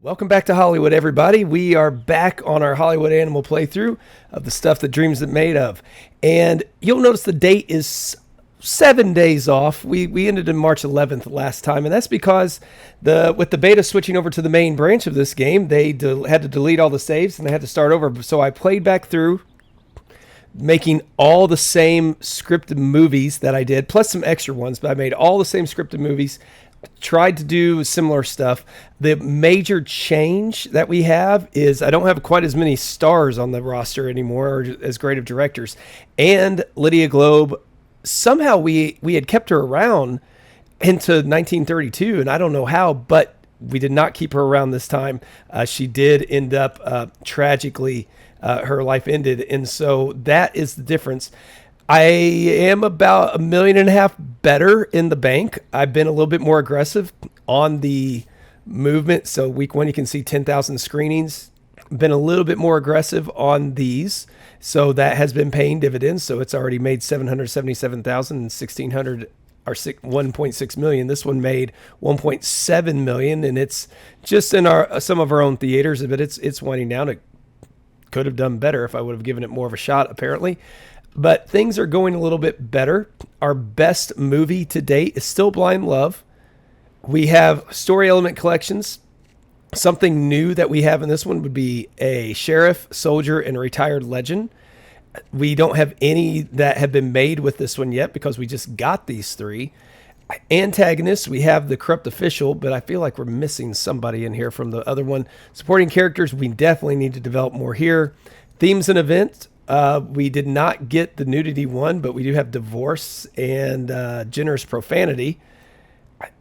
Welcome back to Hollywood, everybody. We are back on our Hollywood Animal playthrough of the stuff that dreams are made of. And you'll notice the date is 7 days off. We ended in March 11th last time, and that's because with the beta switching over to the main branch of this game, they had to delete all the saves and they had to start over. So I played back through, making all the same scripted movies that I did, plus some extra ones, but I made all the same scripted movies. Tried to do similar stuff. The major change that we have is I don't have quite as many stars on the roster anymore, or as great of directors. And Lydia Globe, somehow we had kept her around into 1932, and I don't know how, but we did not keep her around this time. She did end up tragically, her life ended, and so that is the difference. I am about $1.5 million better in the bank. I've been a little bit more aggressive on the movement. So week one, you can see 10,000 screenings. Been a little bit more aggressive on these. So that has been paying dividends. So it's already made 777,000 and 1,600 or 1.6 million. This one made 1.7 million, and it's just in some of our own theaters, but it's winding down. It could have done better if I would have given it more of a shot, apparently. But things are going a little bit better. Our best movie to date is still Blind Love. We have story element collections. Something new that we have in this one would be a sheriff, soldier, and retired legend. We don't have any that have been made with this one yet because we just got these three. Antagonists, we have the corrupt official, but I feel like we're missing somebody in here from the other one. Supporting characters, we definitely need to develop more here. Themes and events. We did not get the nudity one, but we do have divorce and generous profanity.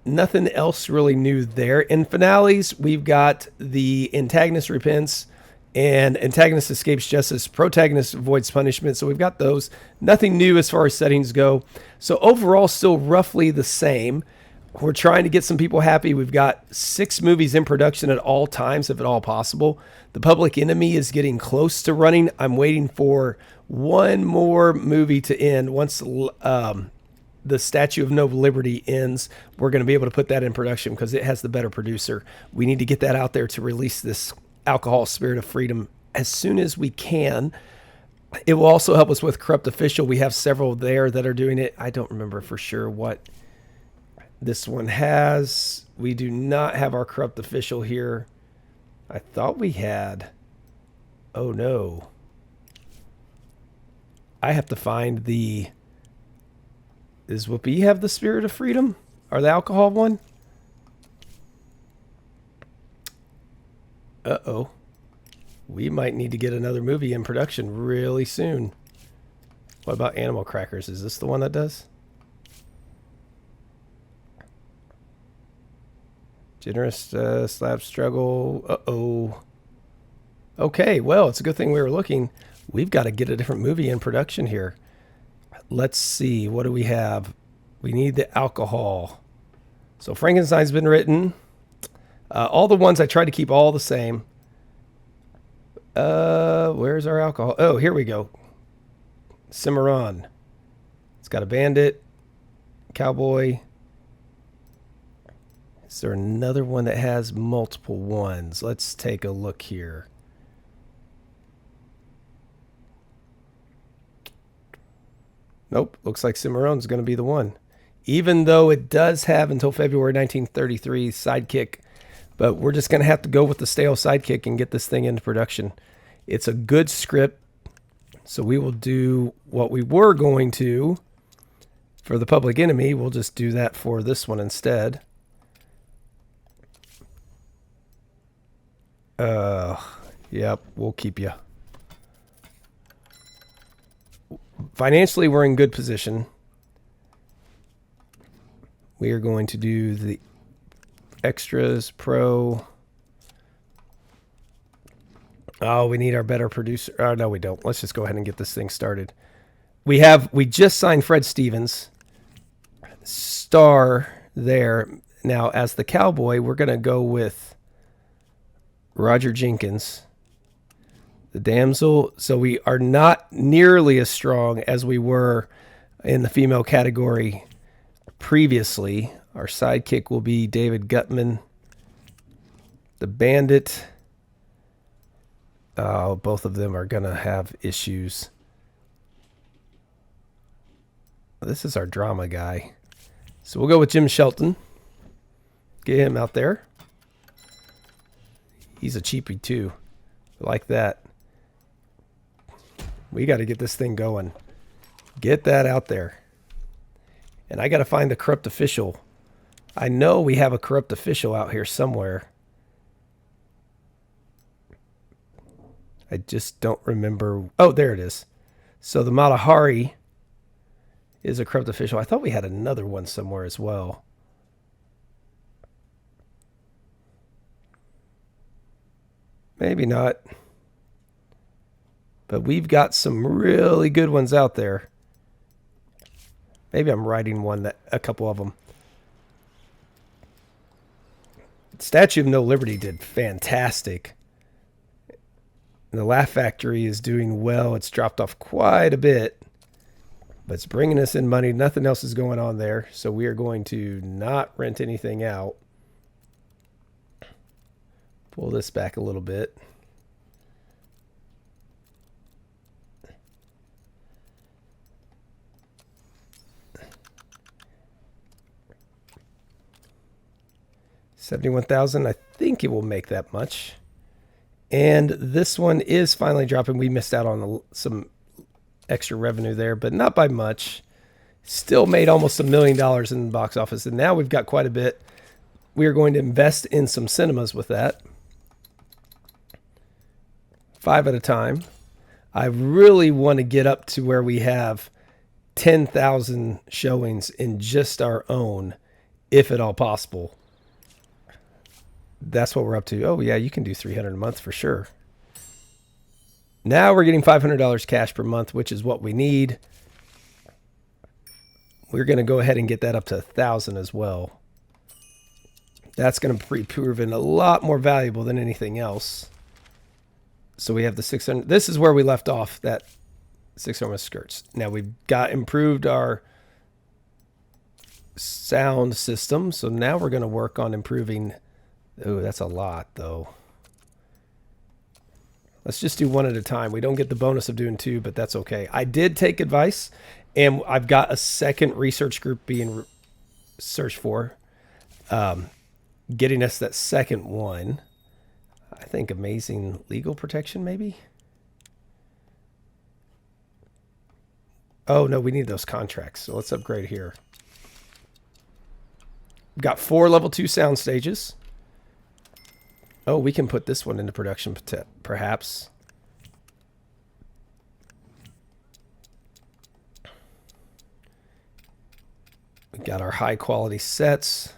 Nothing else really new there. In finales, we've got the antagonist repents and antagonist escapes justice. Protagonist avoids punishment. So we've got those. Nothing new as far as settings go. So overall, still roughly the same. We're trying to get some people happy. We've got 6 movies in production at all times, if at all possible. The Public Enemy is getting close to running. I'm waiting for one more movie to end. Once the Statue of No Liberty ends, we're going to be able to put that in production because it has the better producer. We need to get that out there to release this Alcohol Spirit of Freedom as soon as we can. It will also help us with Corrupt Official. We have several there that are doing it. I don't remember for sure what this one has. We do not have our Corrupt Official here. I thought we had. Oh no. I have to find the. Does Whoopi have the Spirit of Freedom? Or the alcohol one? Uh-oh. We might need to get another movie in production really soon. What about Animal Crackers? Is this the one that does? Generous slab struggle. Uh-oh. Okay, well, it's a good thing we were looking. We've got to get a different movie in production here. Let's see. What do we have? We need the alcohol. So Frankenstein's been written. All the ones I tried to keep all the same. Where's our alcohol? Oh, here we go. Cimarron. It's got a bandit, cowboy. Is there another one that has multiple ones? Let's take a look here. Nope, looks like Cimarron's going to be the one. Even though it does have until February 1933 Sidekick, but we're just going to have to go with the stale Sidekick and get this thing into production. It's a good script, so we will do what we were going to for the Public Enemy. We'll just do that for this one instead. Yep, we'll keep you. Financially, we're in good position. We are going to do the extras pro. Oh, we need our better producer. Oh, no, we don't. Let's just go ahead and get this thing started. We just signed Fred Stevens, star there. Now, as the cowboy, we're going to go with Roger Jenkins. The damsel. So we are not nearly as strong as we were in the female category previously. Our sidekick will be David Gutman. The bandit. Oh, both of them are going to have issues. This is our drama guy. So we'll go with Jim Shelton. Get him out there. He's a cheapie too. Like that. We got to get this thing going. Get that out there. And I got to find the corrupt official. I know we have a corrupt official out here somewhere. I just don't remember. Oh, there it is. So the Matahari is a corrupt official. I thought we had another one somewhere as well. Maybe not. But we've got some really good ones out there. Maybe I'm writing a couple of them. Statue of No Liberty did fantastic. And the Laugh Factory is doing well. It's dropped off quite a bit. But it's bringing us in money. Nothing else is going on there. So we are going to not rent anything out. Pull this back a little bit. $71,000. I think it will make that much. And this one is finally dropping. We missed out on some extra revenue there, but not by much. Still made almost $1 million in the box office. And now we've got quite a bit. We are going to invest in some cinemas with that. 5 at a time. I really want to get up to where we have 10,000 showings in just our own, if at all possible. That's what we're up to. Oh, yeah, you can do $300 a month for sure. Now we're getting $500 cash per month, which is what we need. We're going to go ahead and get that up to 1,000 as well. That's going to be proven a lot more valuable than anything else. So we have the 600. This is where we left off, that 600 skirts. Now we've got improved our sound system. So now we're going to work on improving. Oh, that's a lot though. Let's just do one at a time. We don't get the bonus of doing two, but that's okay. I did take advice, and I've got a second research group being searched for, getting us that second one. I think amazing legal protection, maybe. Oh, no, we need those contracts. So let's upgrade here. We've got 4 level 2 sound stages. Oh, we can put this one into production, perhaps. We got our high quality sets.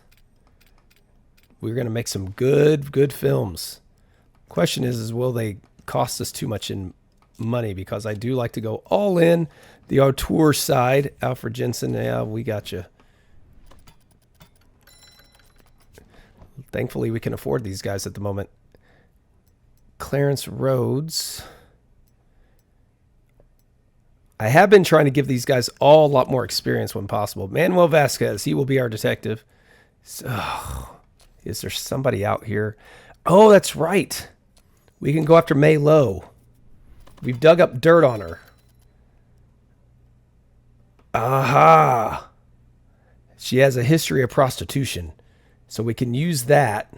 We're going to make some good films. Question is will they cost us too much in money? Because I do like to go all in. The auteur side, Alfred Jensen, yeah, we got you. Thankfully, we can afford these guys at the moment. Clarence Rhodes. I have been trying to give these guys all a lot more experience when possible. Manuel Vasquez, he will be our detective. So, is there somebody out here? Oh, that's right. We can go after May Lowe. We've dug up dirt on her. Aha. She has a history of prostitution. So we can use that.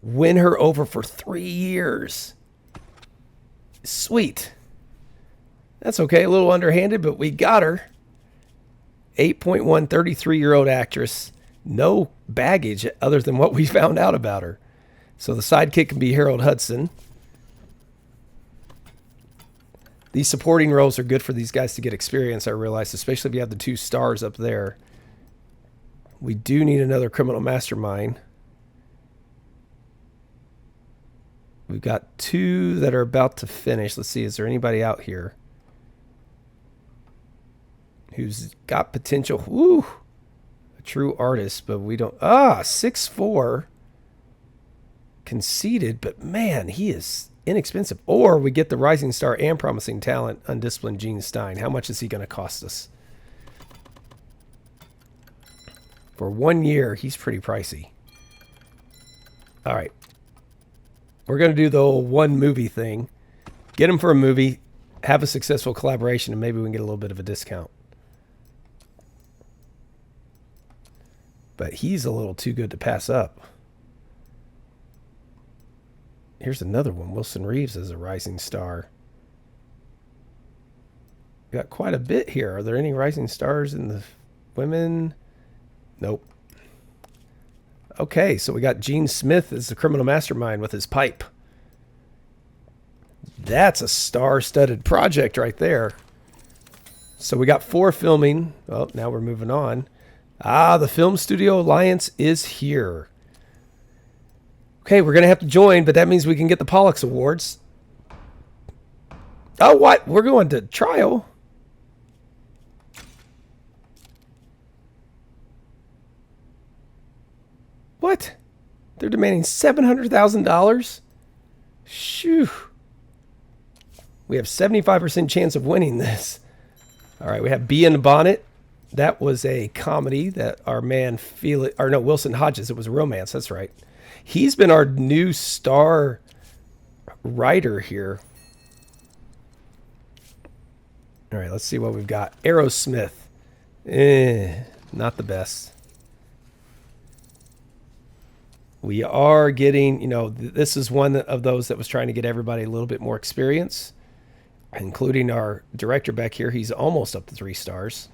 Win her over for 3 years. Sweet. That's okay. A little underhanded, but we got her. 8.1, 33-year-old actress. No baggage other than what we found out about her. So the sidekick can be Harold Hudson. These supporting roles are good for these guys to get experience, I realize, especially if you have the 2 stars up there. We do need another criminal mastermind. We've got 2 that are about to finish. Let's see, is there anybody out here who's got potential? Woo! A true artist, but we don't. 6'4". Conceited, but man, he is inexpensive. Or we get the rising star and promising talent, undisciplined Gene Stein. How much is he going to cost us? For 1 year, he's pretty pricey. All right. We're going to do the whole one movie thing. Get him for a movie, have a successful collaboration, and maybe we can get a little bit of a discount. But he's a little too good to pass up. Here's another one. Wilson Reeves is a rising star. We got quite a bit here. Are there any rising stars in the women? Nope. Okay, so we got Gene Smith as the criminal mastermind with his pipe. That's a star-studded project right there. So we got 4 filming. Well, now we're moving on. The Film Studio Alliance is here. Okay, we're going to have to join, but that means we can get the Pollux Awards. Oh, what? We're going to trial? What? They're demanding $700,000? Shoo. We have 75% chance of winning this. All right, we have Bee in the Bonnet. That was a comedy that our man Felix, or no, Wilson Hodges. It was a romance. That's right. He's been our new star writer here. All right, let's see what we've got. Aerosmith. Not the best. We are getting, you know, this is one of those that was trying to get everybody a little bit more experience, including our director back here. He's almost up to 3 stars.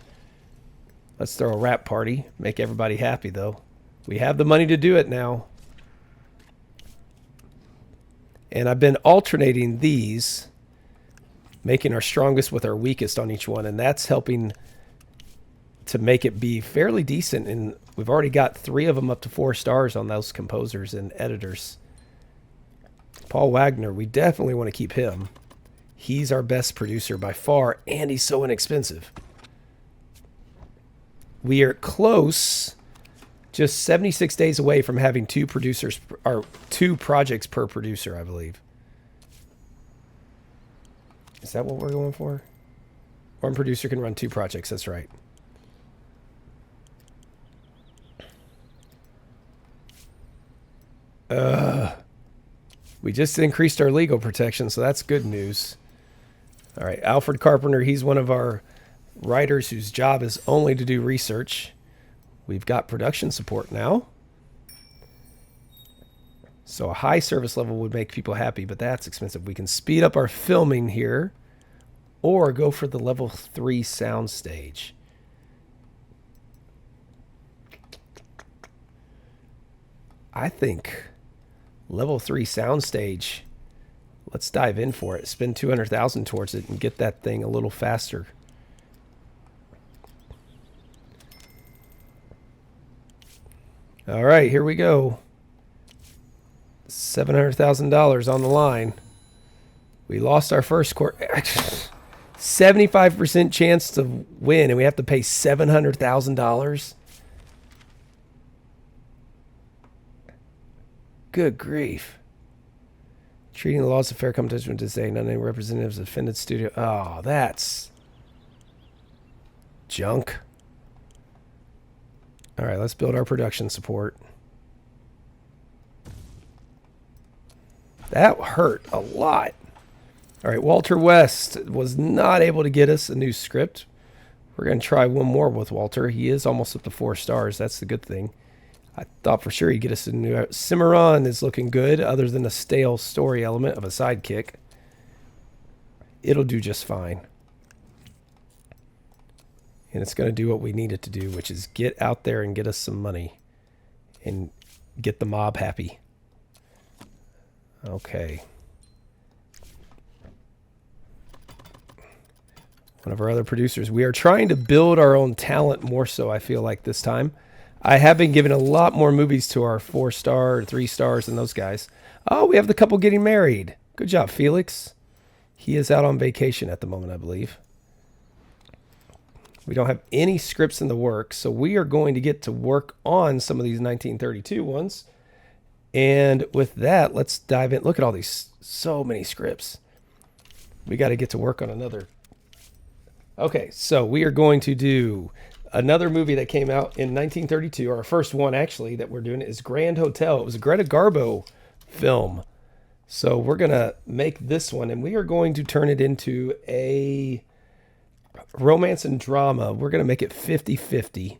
Let's throw a rap party. Make everybody happy, though. We have the money to do it now. And I've been alternating these, making our strongest with our weakest on each one. And that's helping to make it be fairly decent. And we've already got 3 of them up to 4 stars on those composers and editors. Paul Wagner, we definitely want to keep him. He's our best producer by far, and he's so inexpensive. We are close, just 76 days away from having 2 producers, or 2 projects per producer, I believe. Is that what we're going for? One producer can run 2 projects, that's right. We just increased our legal protection, so that's good news. All right, Alfred Carpenter, he's one of our writers whose job is only to do research. We've got production support now. So a high service level would make people happy, but that's expensive. We can speed up our filming here or go for the level 3 soundstage. I think level 3 soundstage, let's dive in for it. Spend $200,000 towards it and get that thing a little faster. All right, here we go. $700,000 on the line. We lost our first court. 75% chance to win, and we have to pay $700,000. Good grief. Treating the laws of fair competition with disdain. None of any representatives of offended studio. Oh, that's junk. All right, let's build our production support. That hurt a lot. All right, Walter West was not able to get us a new script. We're going to try one more with Walter. He is almost up to 4 stars. That's the good thing. I thought for sure he'd get us a new... Cimarron is looking good, other than a stale story element of a sidekick. It'll do just fine. And it's going to do what we need it to do, which is get out there and get us some money. And get the mob happy. Okay. One of our other producers. We are trying to build our own talent more so, I feel like, this time. I have been giving a lot more movies to our 4-star, 3 stars, and those guys. Oh, we have the couple getting married. Good job, Felix. He is out on vacation at the moment, I believe. We don't have any scripts in the works, so we are going to get to work on some of these 1932 ones. And with that, let's dive in. Look at all these, so many scripts. We got to get to work on another. Okay, so we are going to do Another movie that came out in 1932, or our first one actually that we're doing, is Grand Hotel. It was a Greta Garbo film. So we're going to make this one, and we are going to turn it into a romance and drama. We're going to make it 50-50.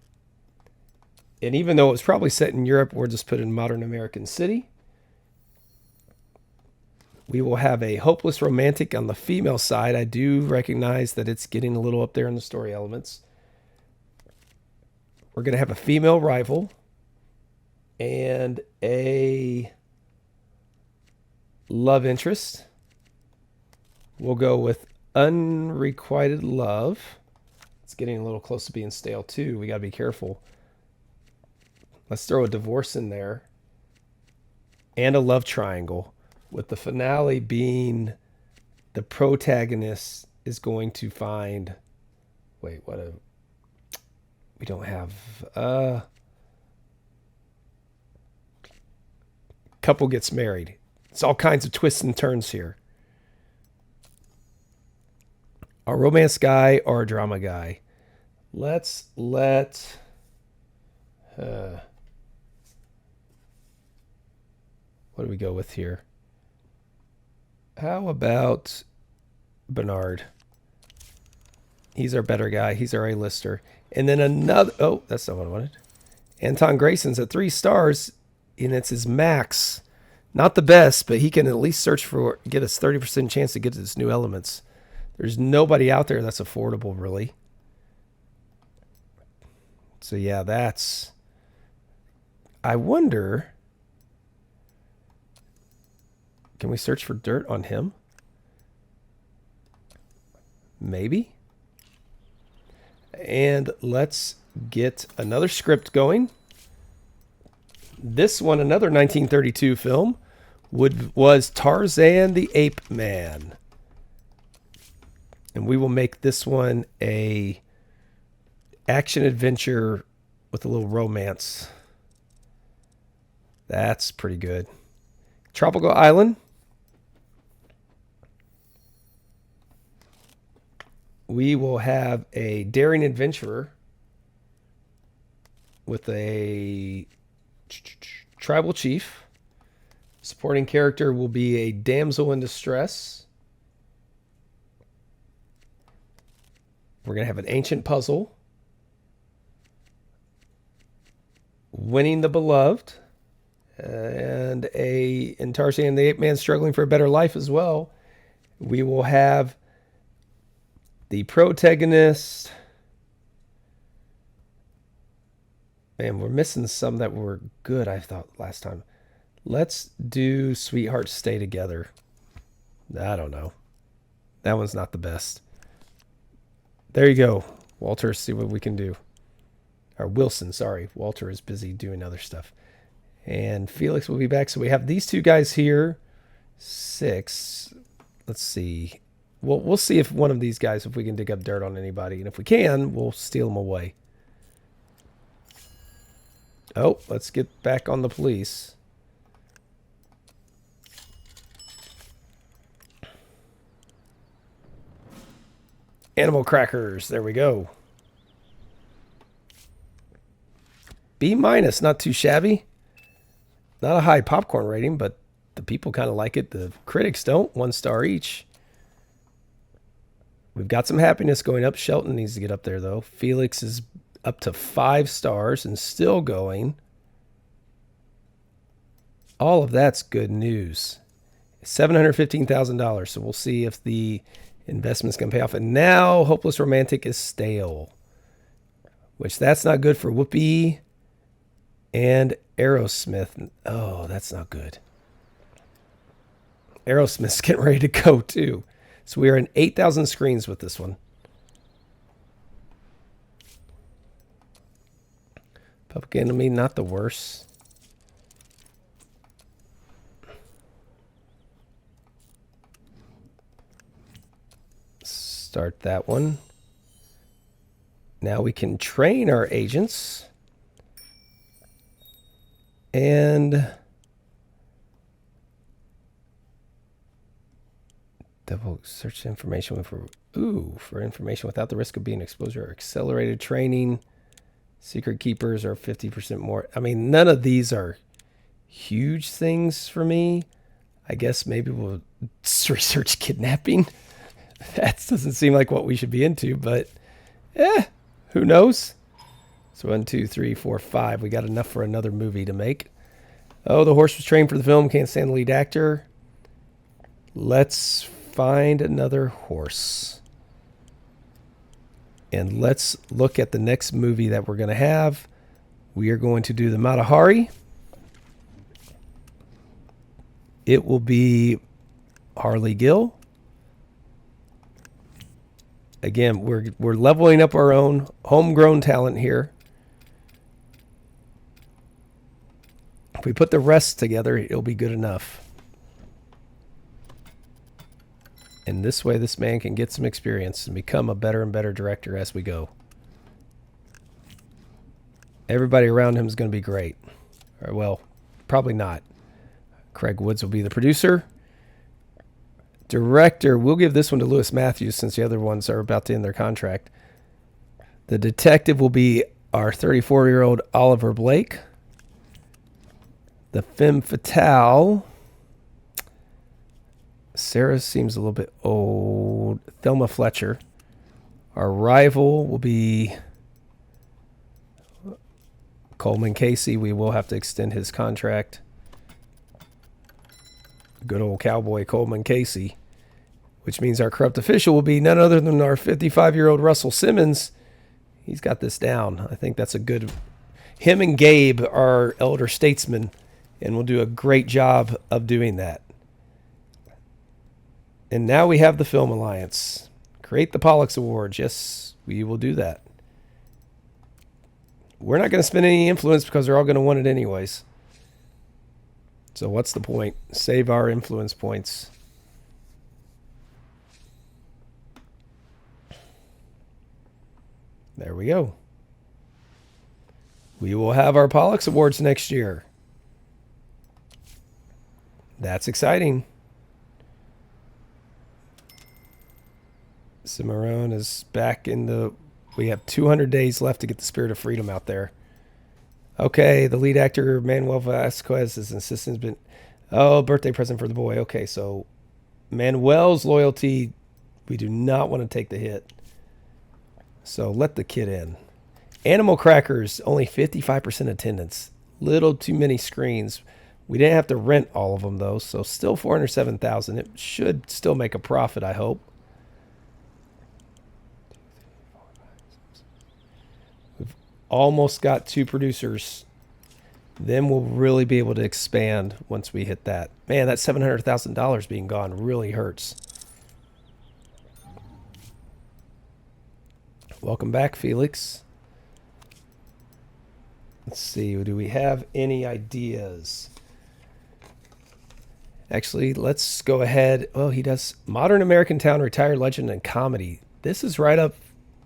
And even though it's probably set in Europe, we'll just put in modern American city. We will have a hopeless romantic on the female side. I do recognize that it's getting a little up there in the story elements. We're going to have a female rival and a love interest. We'll go with unrequited love. It's getting a little close to being stale too. We got to be careful. Let's throw a divorce in there. And a love triangle, with the finale being the protagonist is going to find... Wait, what a... We don't have... Couple gets married. It's all kinds of twists and turns here. A romance guy or a drama guy. Let's let... what do we go with here? How about Bernard? He's our better guy. He's our A-lister. And then another... Oh, that's not what I wanted. Anton Grayson's at 3 stars, and it's his max. Not the best, but he can at least search for... Get us 30% chance to get to his new elements. There's nobody out there that's affordable, really. So, yeah, that's... I wonder... Can we search for dirt on him? Maybe. And let's get another script going. This one, another 1932 film, was Tarzan the Ape Man. And we will make this one a action adventure with a little romance. That's pretty good. Tropical Island. We will have a daring adventurer with a tribal chief. Supporting character will be a damsel in distress. We're going to have an ancient puzzle. Winning the beloved. And in Tarzan the Ape Man struggling for a better life as well. We will have the protagonist. Man, we're missing some that were good, I thought, last time. Let's do Sweethearts Stay Together. I don't know. That one's not the best. There you go. Walter, see what we can do. Or Wilson, sorry. Walter is busy doing other stuff. And Felix will be back. So we have these two guys here. 6. Let's see. We'll see if one of these guys, if we can dig up dirt on anybody. And if we can, we'll steal them away. Oh, let's get back on the police. Animal crackers. There we go. B-, not too shabby. Not a high popcorn rating, but the people kind of like it. The critics don't. 1 star each. We've got some happiness going up. Shelton needs to get up there, though. Felix is up to 5 stars and still going. All of that's good news. $715,000. So we'll see if the investment's going to pay off. And now Hopeless Romantic is stale, which that's not good for Whoopi and Aerosmith. Oh, that's not good. Aerosmith's getting ready to go, too. So we are in 8,000 screens with this one. Public Enemy, not the worst. Start that one. Now we can train our agents. And double search information for information without the risk of being exposure or accelerated training. Secret keepers are 50% more. I mean, none of these are huge things for me. I guess maybe we'll research kidnapping. That doesn't seem like what we should be into, but who knows? So 1, 2, 3, 4, 5. We got enough for another movie to make. Oh, the horse was trained for the film. Can't stand the lead actor. Let's find another horse. And let's look at the next movie that we're going to have. We are going to do the Matahari. It will be Harley Gill. Again, we're leveling up our own homegrown talent here. If we put the rest together, it'll be good enough. And this way, this man can get some experience and become a better and better director as we go. Everybody around him is going to be great. Or, well, probably not. Craig Woods will be the producer. Director, we'll give this one to Lewis Matthews since the other ones are about to end their contract. The detective will be our 34-year-old Oliver Blake. The femme fatale, Sarah seems a little bit old. Thelma Fletcher. Our rival will be Coleman Casey. We will have to extend his contract. Good old cowboy Coleman Casey. Which means our corrupt official will be none other than our 55-year-old Russell Simmons. He's got this down. I think that's a good... Him and Gabe are elder statesmen, and we'll do a great job of doing that. And now we have the Film Alliance. Create the Pollux Awards. Yes, we will do that. We're not going to spend any influence because they're all going to want it anyways. So what's the point? Save our influence points. There we go. We will have our Pollux Awards next year. That's exciting. Cimarron is back in the... We have 200 days left to get the Spirit of Freedom out there. Okay, the lead actor, Manuel Vasquez's assistant's been... Oh, birthday present for the boy. Okay, so Manuel's loyalty, we do not want to take the hit. So let the kid in. Animal Crackers, only 55% attendance. Little too many screens. We didn't have to rent all of them, though, so still $407,000. It should still make a profit, I hope. We've almost got 2 producers. Then we'll really be able to expand once we hit that. Man, that $700,000 being gone really hurts. Welcome back, Felix. Let's see, do we have any ideas? Actually, let's go ahead. Oh, he does Modern American Town, Retired Legend, and Comedy. This is right up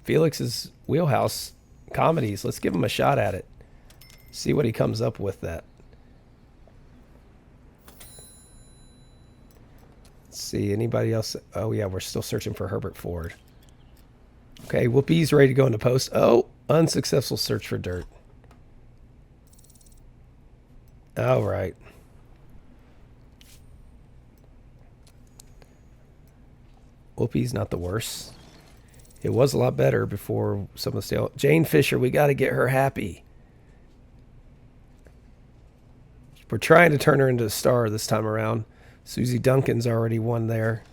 Felix's wheelhouse, comedies. Let's give him a shot at it. See what he comes up with that. Let's see, anybody else? Oh, yeah, we're still searching for Herbert Ford. Okay, Whoopi's ready to go into post. Oh, unsuccessful search for dirt. All right. Whoopi's not the worst. It was a lot better before some of the stale. Jane Fisher, we got to get her happy. We're trying to turn her into a star this time around. Susie Duncan's already won there.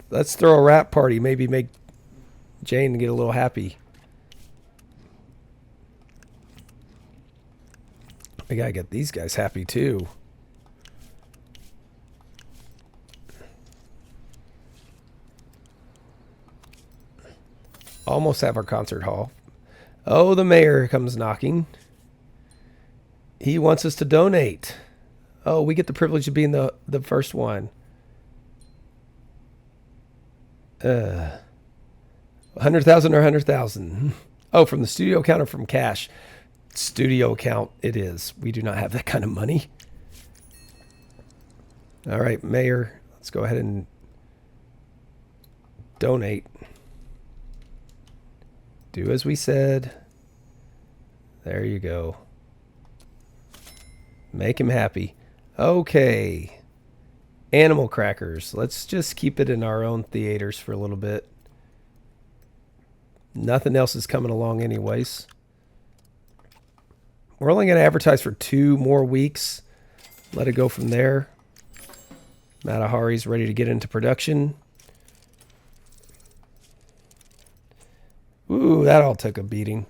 Let's throw a rap party. Maybe make Jane get a little happy. We gotta get these guys happy too. Almost have our concert hall. Oh, the mayor comes knocking. He wants us to donate. Oh, we get the privilege of being the first one. 100,000 or 100,000. Oh, from the studio account or from cash? Studio account it is. We do not have that kind of money. All right, Mayor, let's go ahead and donate. Do as we said. There you go. Make him happy. Okay. Animal crackers. Let's just keep it in our own theaters for a little bit. Nothing else is coming along anyways. We're only going to advertise for 2 more weeks. Let it go from there. Matahari's ready to get into production. Ooh, that all took a beating.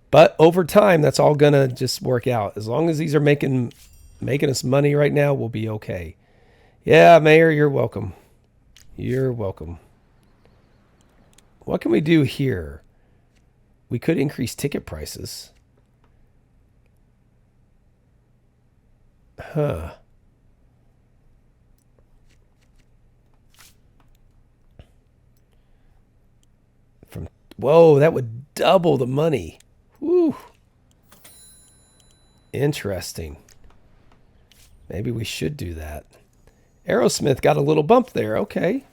But over time, that's all going to just work out. As long as these are making us money right now, we'll be okay. Yeah, Mayor, you're welcome. You're welcome. What can we do here? We could increase ticket prices. Huh. Whoa, that would double the money. Woo. Interesting. Maybe we should do that. Aerosmith got a little bump there. Okay.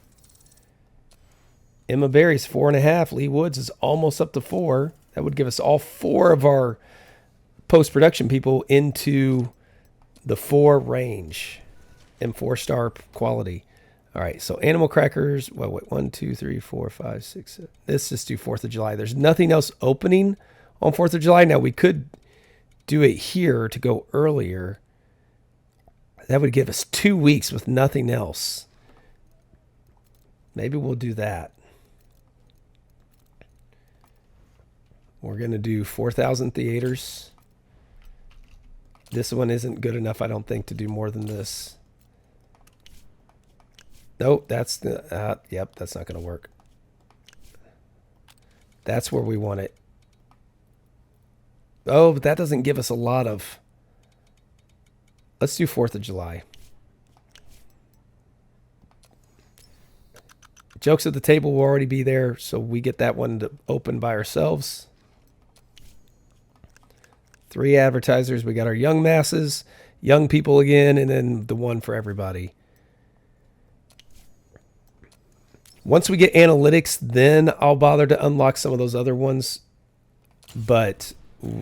Emma Berry's 4.5. Lee Woods is almost up to 4. That would give us all 4 of our post-production people into the 4 range and 4-star quality. All right, so animal crackers. Well, wait, 1, 2, 3, 4, 5, 6, 7. Let's just do 4th of July. There's nothing else opening on 4th of July. Now, we could do it here to go earlier. That would give us 2 weeks with nothing else. Maybe we'll do that. We're going to do 4,000 theaters. This one isn't good enough, I don't think, to do more than this. Nope, that's the... yep, that's not going to work. That's where we want it. Oh, but that doesn't give us a lot of... Let's do 4th of July. Jokes at the Table will already be there, so we get that one to open by ourselves. 3 advertisers. We got our young masses, young people again, and then the one for everybody. Once we get analytics, then I'll bother to unlock some of those other ones, but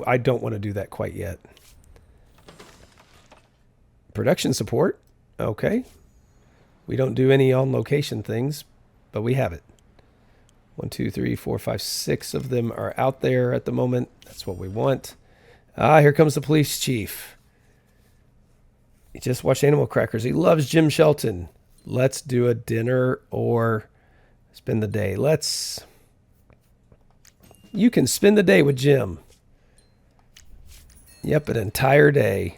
I don't want to do that quite yet. Production support. Okay. We don't do any on-location things, but we have it. 1, 2, 3, 4, 5, 6 of them are out there at the moment. That's what we want. Ah, here comes the police chief. He just watched Animal Crackers. He loves Jim Shelton. Let's do a dinner or spend the day. You can spend the day with Jim. Yep, an entire day.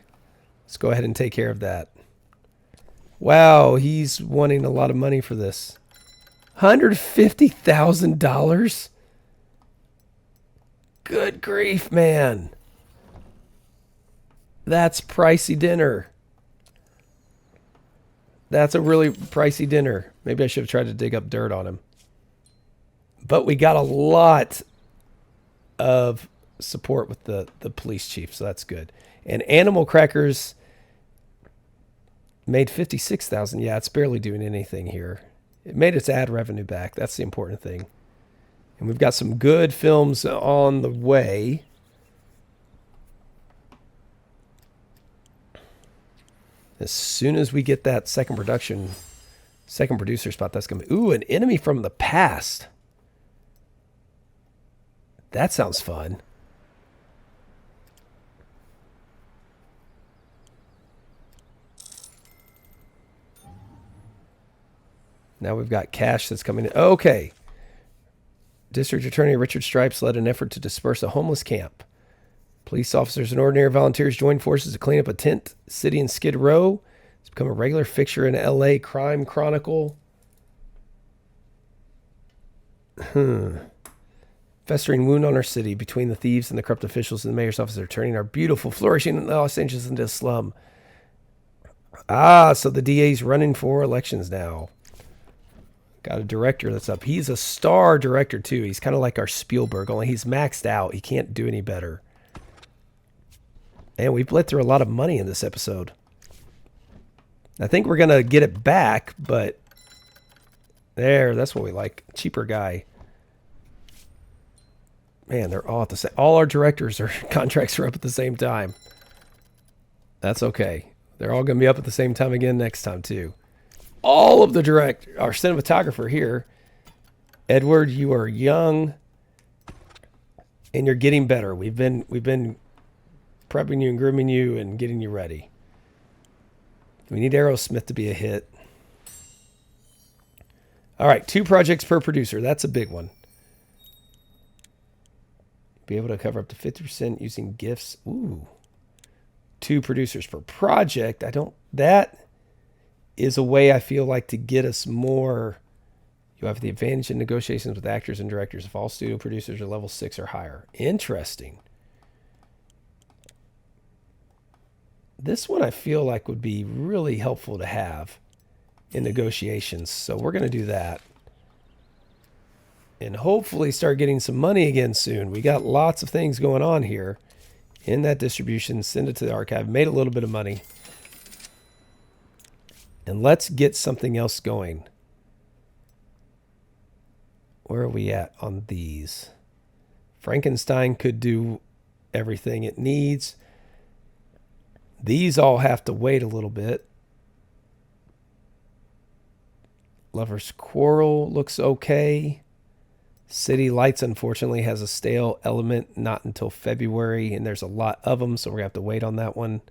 Let's go ahead and take care of that. Wow, he's wanting a lot of money for this. $150,000? Good grief, man. That's pricey dinner. That's a really pricey dinner. Maybe I should have tried to dig up dirt on him. But we got a lot of support with the police chief, so that's good. And Animal Crackers made $56,000. Yeah, it's barely doing anything here. It made its ad revenue back. That's the important thing. And we've got some good films on the way. As soon as we get that second producer spot, that's going to be... Ooh, an enemy from the past. That sounds fun. Now we've got cash that's coming in. Okay. District Attorney Richard Stripes led an effort to disperse a homeless camp. Police officers and ordinary volunteers joined forces to clean up a tent city in Skid Row. It's become a regular fixture in L.A. Crime Chronicle. Festering wound on our city between the thieves and the corrupt officials in the mayor's office are turning our beautiful, flourishing Los Angeles into a slum. Ah, so the DA's running for elections now. Got a director that's up. He's a star director, too. He's kind of like our Spielberg, only he's maxed out. He can't do any better. And we've bled through a lot of money in this episode. I think we're going to get it back, but there, that's what we like. Cheaper guy. Man, they're all at the same. All our directors or contracts are up at the same time. That's okay. They're all going to be up at the same time again next time too. All of our cinematographer here, Edward, you are young, and you're getting better. We've been prepping you and grooming you and getting you ready. We need Aerosmith to be a hit. All right, 2 projects per producer. That's a big one. Be able to cover up to 50% using gifts. Ooh. 2 producers per project. That is a way I feel like to get us more. You have the advantage in negotiations with actors and directors if all studio producers are level 6 or higher. Interesting. This one I feel like would be really helpful to have in negotiations. So we're going to do that. And hopefully start getting some money again soon. We got lots of things going on here in that distribution. Send it to the archive. Made a little bit of money. And let's get something else going. Where are we at on these? Frankenstein could do everything it needs. These all have to wait a little bit. Lover's Quarrel looks okay. City Lights, unfortunately, has a stale element, not until February, and there's a lot of them, so we're going to have to wait on that one.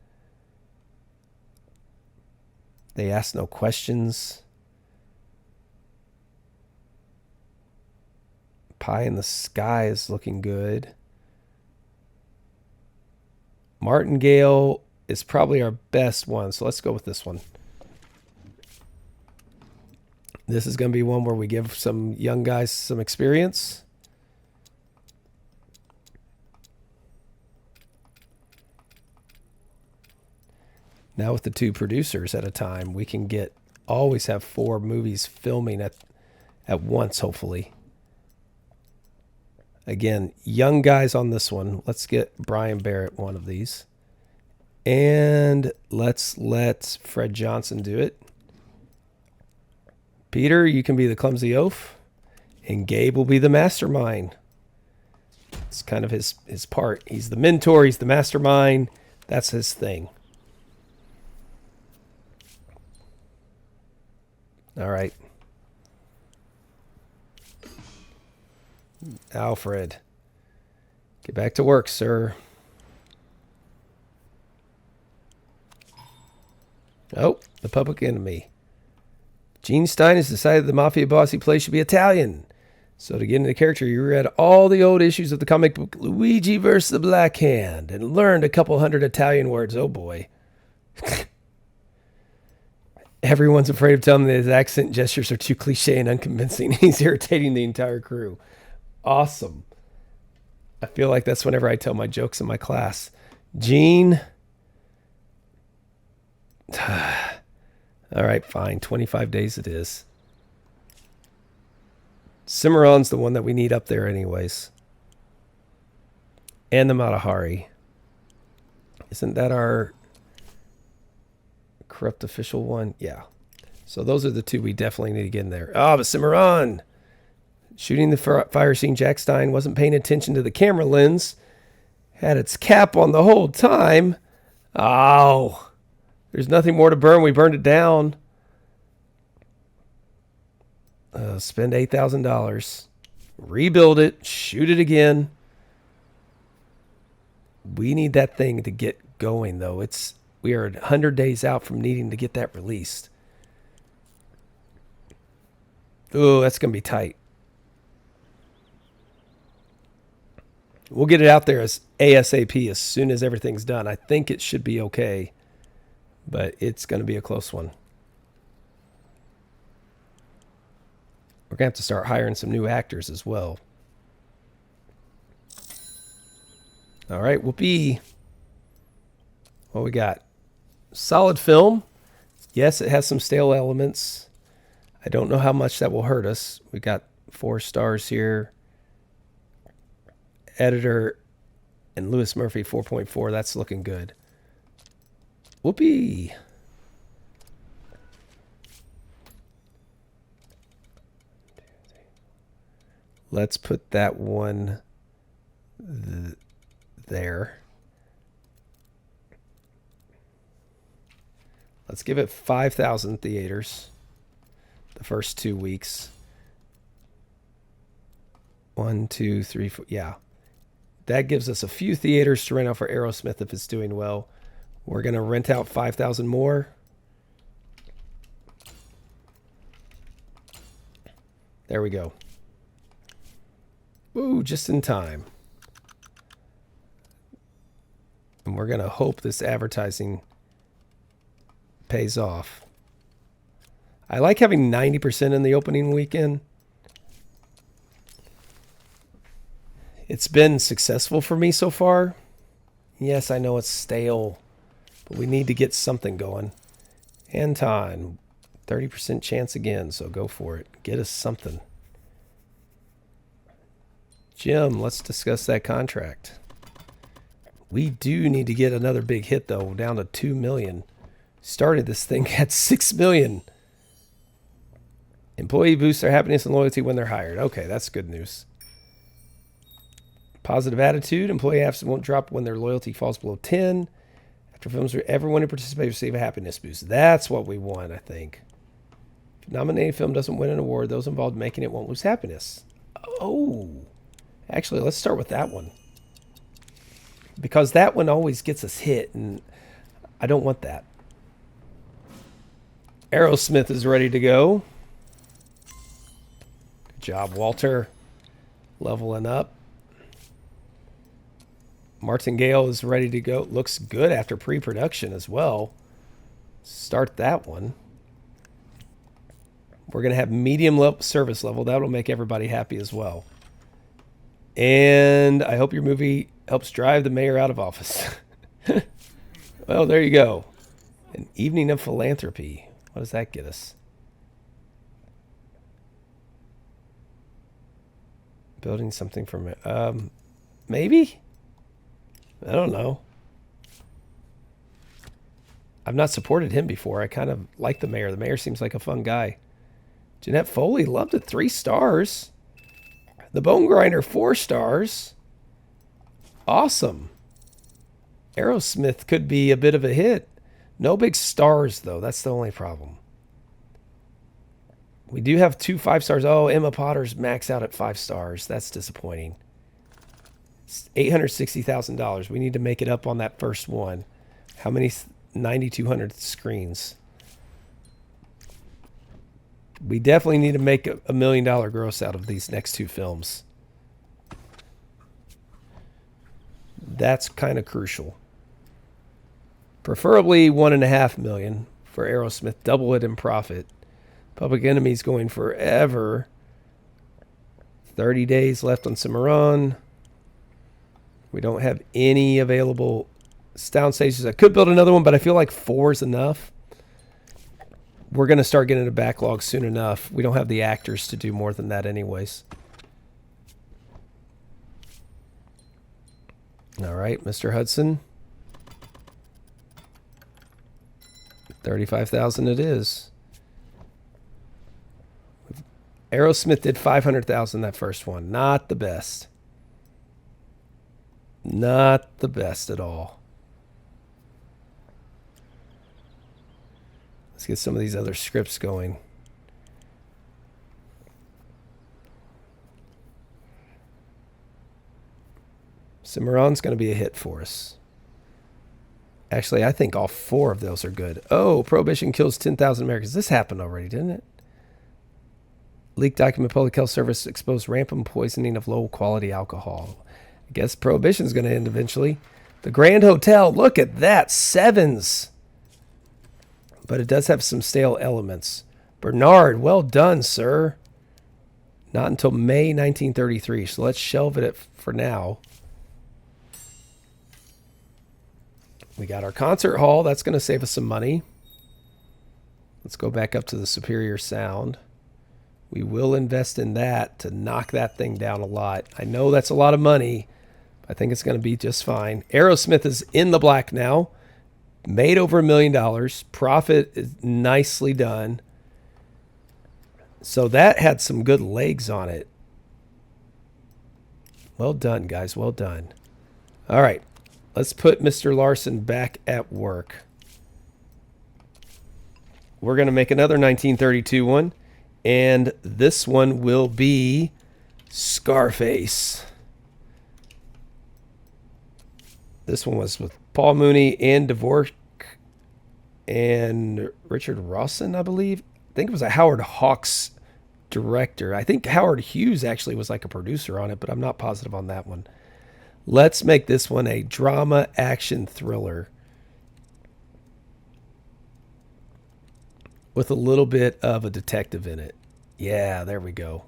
They Ask No Questions. Pie in the Sky is looking good. Martingale is probably our best one, so let's go with this one. This is going to be one where we give some young guys some experience. Now with the 2 producers at a time, we can always have 4 movies filming at once, hopefully. Again, young guys on this one. Let's get Brian Barrett one of these. And let's let Fred Johnson do it. Peter, you can be the clumsy oaf, and Gabe will be the mastermind. It's kind of his part. He's the mentor. He's the mastermind. That's his thing. All right. Alfred, get back to work, sir. Oh, the public enemy. Gene Stein has decided the mafia boss he plays should be Italian. So to get into character, you read all the old issues of the comic book Luigi vs. the Black Hand and learned a couple hundred Italian words. Oh boy. Everyone's afraid of telling him that his accent gestures are too cliche and unconvincing. He's irritating the entire crew. Awesome. I feel like that's whenever I tell my jokes in my class. Gene. All right, fine. 25 days it is. Cimarron's the one that we need up there anyways. And the Matahari. Isn't that our corrupt official one? Yeah. So those are the 2 we definitely need to get in there. Ah, but Cimarron. Shooting the fire scene, Jack Stein wasn't paying attention to the camera lens. Had its cap on the whole time. Oh. There's nothing more to burn. We burned it down. Spend $8,000. Rebuild it. Shoot it again. We need that thing to get going, though. We are 100 days out from needing to get that released. Oh, that's going to be tight. We'll get it out there as ASAP as soon as everything's done. I think it should be okay, but it's going to be a close one. We're going to have to start hiring some new actors as well. All right, whoopee. What we got? Solid film. Yes, it has some stale elements. I don't know how much that will hurt us. We got 4 stars here. Editor and Lewis Murphy 4.4. That's looking good. Whoopee. Let's put that one there. Let's give it 5,000 theaters the first 2 weeks. 1, 2, 3, 4. Yeah. That gives us a few theaters to rent out for Aerosmith if it's doing well. We're going to rent out 5,000 more. There we go. Ooh, just in time. And we're going to hope this advertising pays off. I like having 90% in the opening weekend. It's been successful for me so far. Yes, I know it's stale, but we need to get something going. Anton, 30% chance again, so go for it. Get us something. Jim, let's discuss that contract. We do need to get another big hit, though, down to 2 million. Started this thing at 6 million. Employee boosts their happiness and loyalty when they're hired. Okay, that's good news. Positive attitude. Employee apps won't drop when their loyalty falls below 10. After films, everyone who participates receive a happiness boost. That's what we want, I think. If a nominated film doesn't win an award, those involved making it won't lose happiness. Oh. Actually, let's start with that one. Because that one always gets us hit, and I don't want that. Aerosmith is ready to go. Good job, Walter. Leveling up. Martingale is ready to go. Looks good after pre-production as well. Start that one. We're going to have medium level service level. That'll make everybody happy as well. And I hope your movie helps drive the mayor out of office. Well, there you go. An evening of philanthropy. What does that get us? Building something from it. Maybe? I don't know. I've not supported him before. I kind of like the mayor. The mayor seems like a fun guy. Jeanette Foley loved it. 3 stars. The Bone Grinder, 4 stars. Awesome. Aerosmith could be a bit of a hit. No big stars, though. That's the only problem. We do have 2 5 stars. Oh, Emma Potter's maxed out at 5 stars. That's disappointing. It's $860,000. We need to make it up on that first one. How many? 9,200 screens. We definitely need to make $1 million gross out of these next 2 films. That's kind of crucial. Preferably $1.5 million for Aerosmith. Double it in profit. Public Enemy's going forever. 30 days left on Cimarron. We don't have any available sound stages. I could build another one, but I feel like 4 is enough. We're going to start getting a backlog soon enough. We don't have the actors to do more than that anyways. All right, Mr. Hudson. 35,000 it is. Aerosmith did 500,000 that first one. Not the best. Not the best at all. Let's get some of these other scripts going. Cimarron's going to be a hit for us. Actually, I think all 4 of those are good. Oh, Prohibition kills 10,000 Americans. This happened already, didn't it? Leaked document public health service exposed rampant poisoning of low-quality alcohol. I guess Prohibition's going to end eventually. The Grand Hotel. Look at that. 7s. But it does have some stale elements. Bernard, well done, sir. Not until May 1933, so let's shelve it for now. We got our concert hall. That's going to save us some money. Let's go back up to the superior sound. We will invest in that to knock that thing down a lot. I know that's a lot of money. I think it's going to be just fine. Aerosmith is in the black now. Made over $1 million. Profit is nicely done. So that had some good legs on it. Well done, guys. Well done. All right. Let's put Mr. Larson back at work. We're going to make another 1932 one. And this one will be Scarface. This one was with Paul Mooney and Dvorak and Richard Rawson, I believe. I think it was a Howard Hawks director. I think Howard Hughes actually was like a producer on it, but I'm not positive on that one. Let's make this one a drama action thriller with a little bit of a detective in it. Yeah, there we go.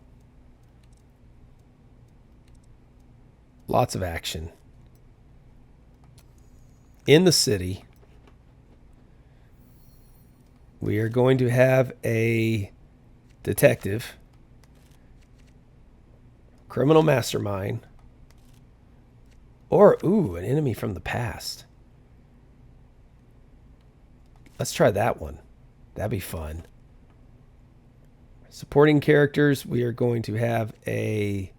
Lots of action. In the city, we are going to have a detective, criminal mastermind, or, ooh, an enemy from the past. Let's try that one. That'd be fun. Supporting characters, we are going to have a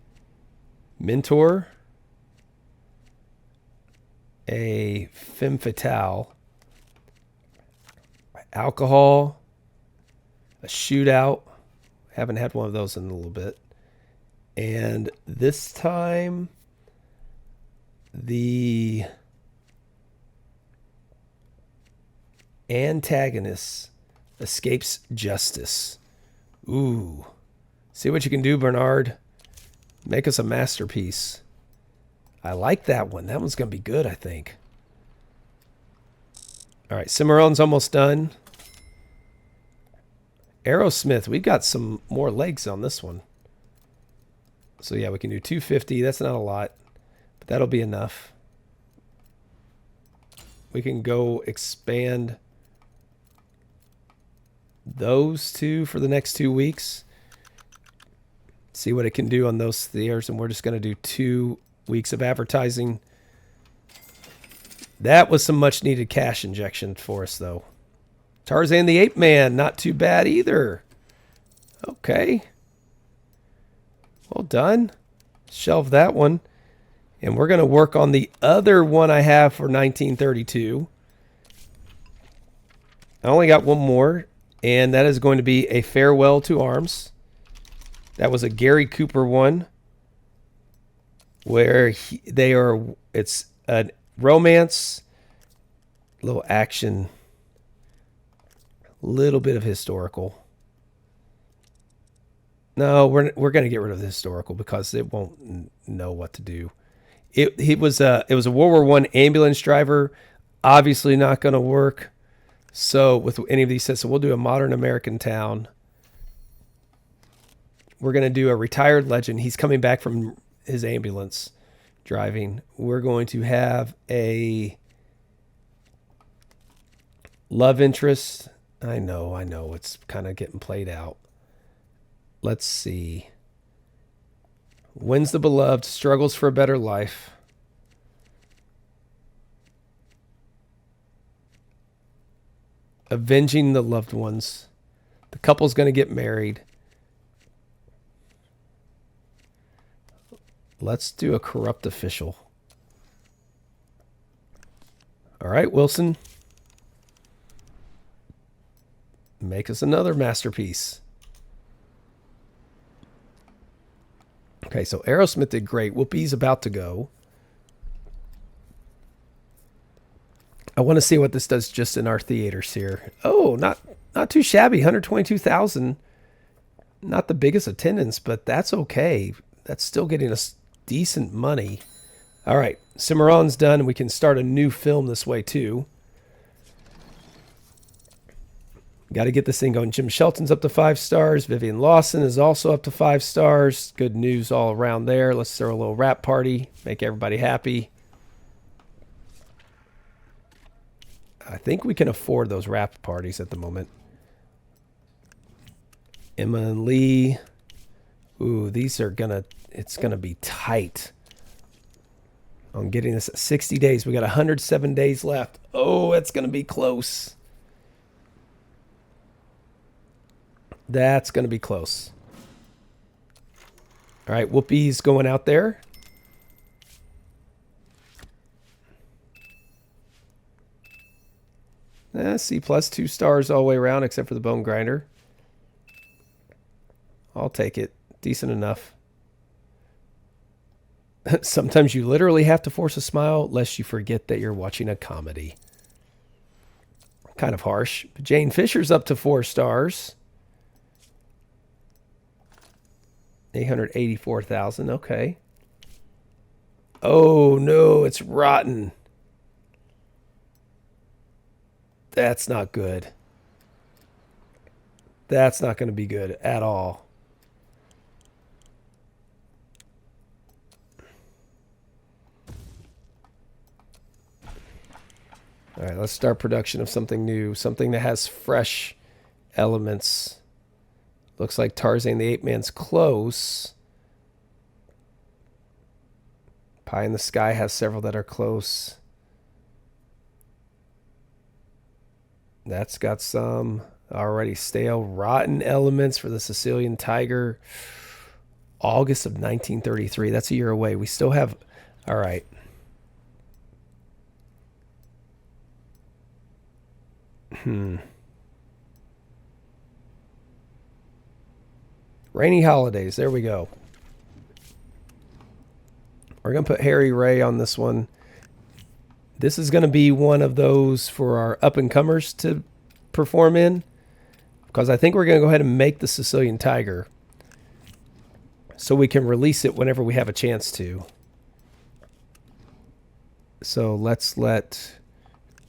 mentor, a femme fatale, alcohol, a shootout. Haven't had one of those in a little bit. And this time, the antagonist escapes justice. Ooh. See what you can do, Bernard. Make us a masterpiece. I like that one. That one's going to be good, I think. All right, Cimarron's almost done. Aerosmith, we've got some more legs on this one. So yeah, we can do 250. That's not a lot, but that'll be enough. We can go expand those two for the next 2 weeks. See what it can do on those theaters, and we're just going to do 2 weeks of advertising. That was some much needed cash injection for us, though. Tarzan the Ape Man, not too bad either. Okay. Well done. Shelve that one. And we're going to work on the other one I have for 1932. I only got one more, and that is going to be A Farewell to Arms. That was a Gary Cooper one where it's a romance, little action, little bit of historical. No, we're going to get rid of the historical because it won't know what to do. It was a World War I ambulance driver, obviously not going to work. So with any of these sets, so we'll do a modern American town. We're going to do a retired legend. He's coming back from his ambulance driving. We're going to have a love interest. I know. It's kind of getting played out. Let's see. Wins the beloved, struggles for a better life. Avenging the loved ones. The couple's going to get married. Let's do a corrupt official. All right, Wilson. Make us another masterpiece. Okay, so Aerosmith did great. Whoopi's about to go. I want to see what this does just in our theaters here. Oh, not too shabby. 122,000. Not the biggest attendance, but that's okay. That's still getting us decent money. All right, Cimarron's done. We can start a new film this way too. Got to get this thing going. Jim Shelton's up to 5 stars. Vivian Lawson is also up to 5 stars. Good news all around there. Let's throw a little rap party. Make everybody happy. I think we can afford those rap parties at the moment. Emma and Lee. Ooh, these are gonna, it's gonna be tight on getting this at 60 days. We got 107 days left. Oh, it's gonna be close. That's gonna be close. All right, Whoopi's going out there. C plus, 2 stars all the way around except for the bone grinder. I'll take it. Decent enough. Sometimes you literally have to force a smile lest you forget that you're watching a comedy. Kind of harsh. But Jane Fisher's up to 4 stars. 884,000. Okay. Oh no, it's rotten. That's not good. That's not going to be good at all. All right, let's start production of something new, something that has fresh elements. Looks like Tarzan the Ape Man's close. Pie in the Sky has several that are close. That's got some already stale, rotten elements for the Sicilian Tiger. August of 1933. That's a year away. We still have... All right. Rainy Holidays. There we go. We're going to put Harry Ray on this one. This is going to be one of those for our up-and-comers to perform in. Because I think we're going to go ahead and make the Sicilian Tiger. So we can release it whenever we have a chance to. So let's let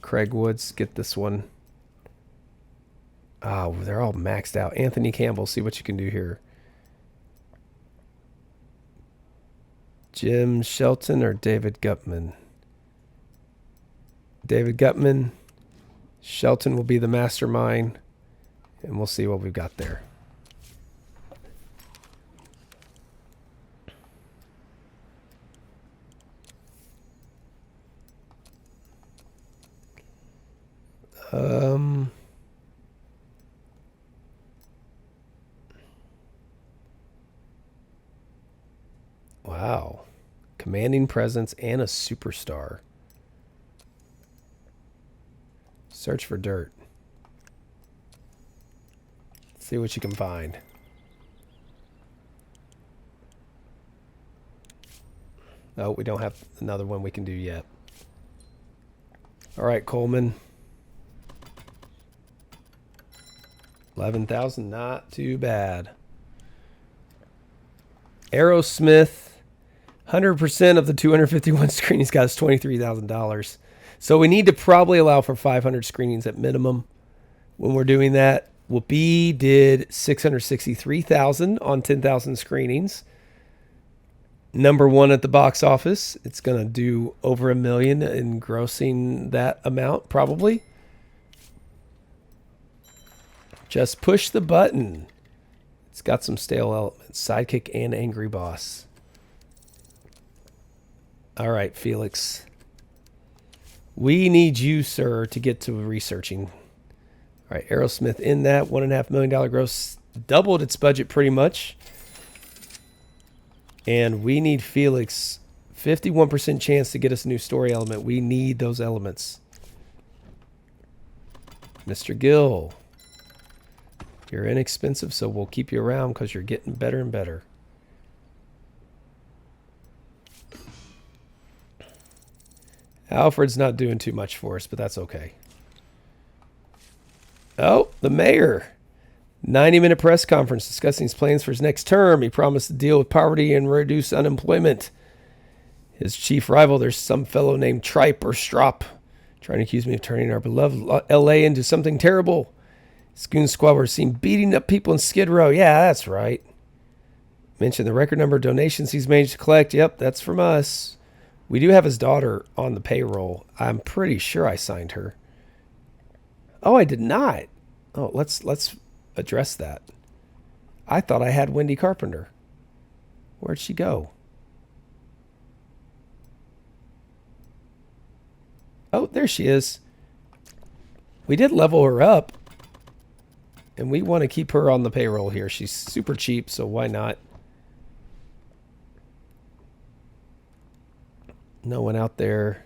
Craig Woods get this one. Oh, they're all maxed out. Anthony Campbell, see what you can do here. Jim Shelton or David Gutman? David Gutman. Shelton will be the mastermind. And we'll see what we've got there. Wow. Commanding presence and a superstar. Search for dirt. See what you can find. Oh, we don't have another one we can do yet. All right, Coleman. 11,000, not too bad. Aerosmith, 100% of the 251 screenings got us $23,000. So we need to probably allow for 500 screenings at minimum when we're doing that. Whoopi did 663,000 on 10,000 screenings. Number one at the box office. It's going to do over $1 million in grossing that amount, probably. Just push the button. It's got some stale elements. Sidekick and Angry Boss. All right, Felix. We need you, sir, to get to researching. All right, Aerosmith in that. $1.5 million gross. Doubled its budget pretty much. And we need Felix. 51% chance to get us a new story element. We need those elements. Mr. Gill. You're inexpensive, so we'll keep you around because you're getting better and better. Alfred's not doing too much for us, but that's okay. Oh, the mayor. 90-minute press conference discussing his plans for his next term. He promised to deal with poverty and reduce unemployment. His chief rival, there's some fellow named Tripe or Strop, trying to accuse me of turning our beloved L.A. into something terrible. Goon Squad were seen beating up people in Skid Row. Yeah, that's right. Mentioned the record number of donations he's managed to collect. Yep, that's from us. We do have his daughter on the payroll. I'm pretty sure I signed her. Oh, I did not. Oh, let's address that. I thought I had Wendy Carpenter. Where'd she go? Oh, there she is. We did level her up. And we want to keep her on the payroll here. She's super cheap, so why not? No one out there.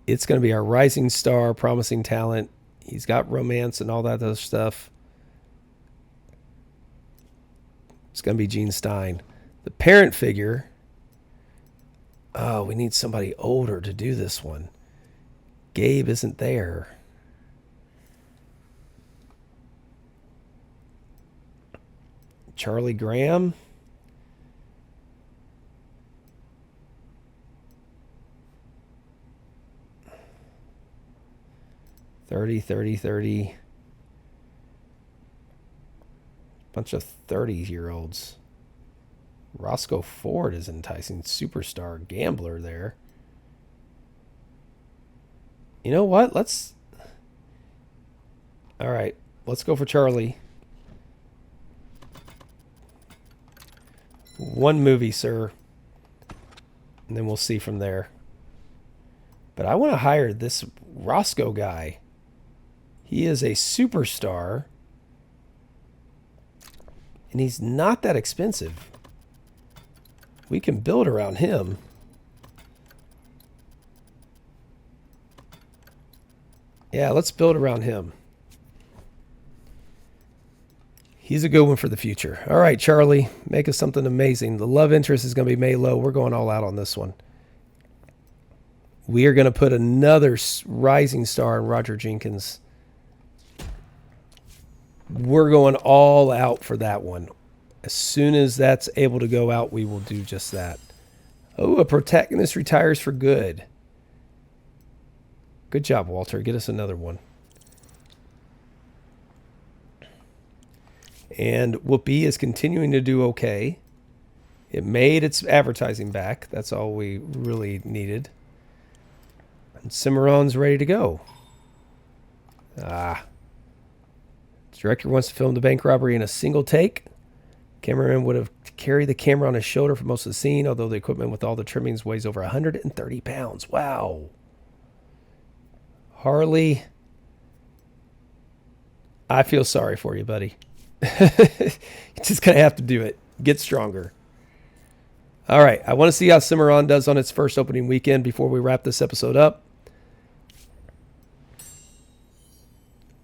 It's going to be our rising star, promising talent. He's got romance and all that other stuff. It's going to be Gene Stein. The parent figure. Oh, we need somebody older to do this one. Gabe isn't there. Charlie Graham. $30. Bunch of 30-year-olds. Roscoe Ford is enticing. Superstar gambler there. You know what? All right. Let's go for Charlie. One movie, sir. And then we'll see from there. But I want to hire this Roscoe guy. He is a superstar. And he's not that expensive. We can build around him. Yeah, let's build around him. He's a good one for the future. All right, Charlie, make us something amazing. The love interest is going to be May Low. We're going all out on this one. We are going to put another rising star in Roger Jenkins. We're going all out for that one. As soon as that's able to go out, we will do just that. Oh, a protagonist retires for good. Good job, Walter. Get us another one. And Whoopi is continuing to do okay. It made its advertising back. That's all we really needed. And Cimarron's ready to go. Director wants to film the bank robbery in a single take. Cameraman would have carried the camera on his shoulder for most of the scene, although the equipment with all the trimmings weighs over 130 pounds. Wow. Harley, I feel sorry for you, buddy. You're just going to have to do it. Get stronger. All right. I want to see how Cimarron does on its first opening weekend before we wrap this episode up.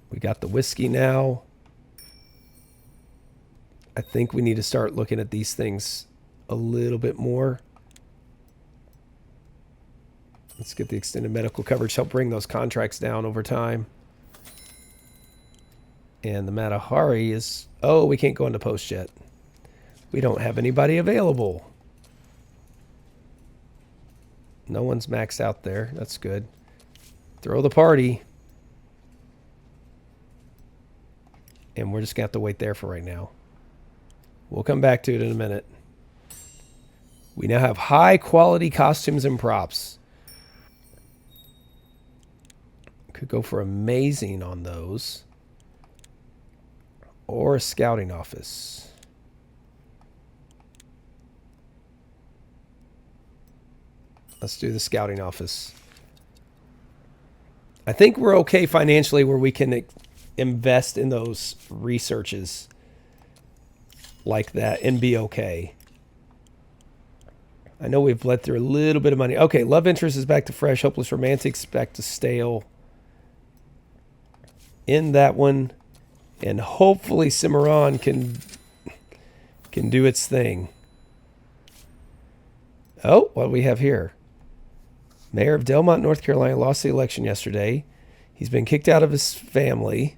We got the whiskey now. I think we need to start looking at these things a little bit more. Let's get the extended medical coverage, help bring those contracts down over time. And the Matahari is... Oh, we can't go into post yet. We don't have anybody available. No one's maxed out there. That's good. Throw the party. And we're just going to have to wait there for right now. We'll come back to it in a minute. We now have high quality costumes and props. Could go for amazing on those. Or a scouting office. Let's do the scouting office. I think we're okay financially where we can invest in those researches like that and be okay. I know we've bled through a little bit of money. Okay, love interest is back to fresh. Hopeless romantics back to stale. In that one. And hopefully Cimarron can do its thing. Oh, what do we have here? Mayor of Delmont, North Carolina, lost the election yesterday. He's been kicked out of his family.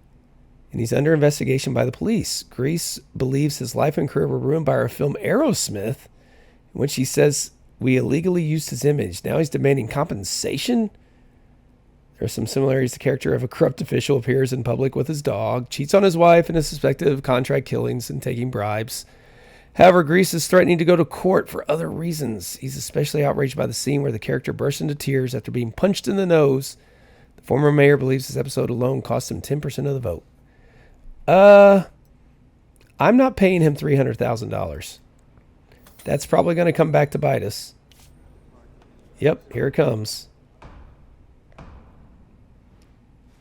And he's under investigation by the police. Greece believes his life and career were ruined by our film Aerosmith, in which he says we illegally used his image. Now he's demanding compensation? There are some similarities. The character of a corrupt official appears in public with his dog, cheats on his wife, and is suspected of contract killings and taking bribes. However, Greece is threatening to go to court for other reasons. He's especially outraged by the scene where the character bursts into tears after being punched in the nose. The former mayor believes this episode alone cost him 10% of the vote. I'm not paying him $300,000. That's probably going to come back to bite us. Yep, here it comes.